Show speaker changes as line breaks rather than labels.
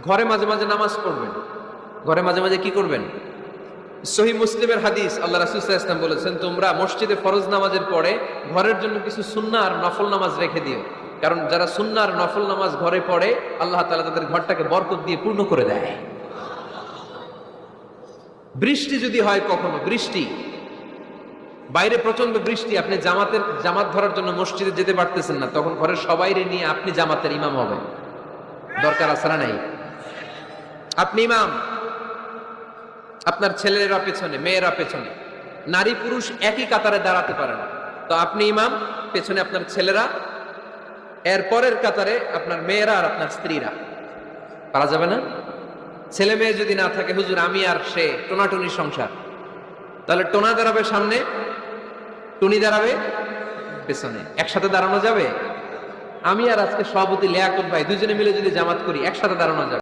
ঘরে মাঝে মাঝে নামাজ পড়বেন। ঘরে মাঝে মাঝে কি করবেন? সহিহ মুসলিমের হাদিস, আল্লাহ রাসূল সাল্লাল্লাহু আলাইহি ওয়াসাল্লাম বলেছেন, তোমরা মসজিদে ফরজ নামাজের পরে ঘরের জন্য কিছু সুন্নাহ আর নফল নামাজ রেখে দিও। কারণ যারা সুন্নাহ আর নফল নামাজ ঘরে পড়ে, আল্লাহ তাআলা তাদের ঘরটাকে বরকত দিয়ে পূর্ণ করে দেয়। বৃষ্টি যদি হয়, কখনো বৃষ্টি, বাইরে প্রচন্ড বৃষ্টি, আপনি জামাত ধরার জন্য মসজিদে যেতে পারতেছেন না, তখন ঘরের সবাইরে নিয়ে আপনি জামাতের ইমাম হবেন। দরকার আছে না নাই? আপনি ইমাম, আপনার ছেলেরা পেছনে, মেয়েরা পেছনে, নারী পুরুষ একই কাতারে দাঁড়াতে পারে না, তো আপনি ইমাম, পেছনে আপনার ছেলেরা, এর পরের কাতারে আপনার মেয়েরা আর আপনার স্ত্রীরা। পারা যাবে না? ছেলে মেয়ে যদি না থাকে, হুজুর আমি আর সে টোনাটুনি সংসার, তাহলে টোনা দাঁড়াবে সামনে, টুনি দাঁড়াবে পেছনে, একসাথে দাঁড়ানো যাবে? আমি আর আজকে সভাপতি লিয়াকত ভাই দুজনে মিলে যদি জামাত করি, একসাথে দাঁড়ানো যাবে?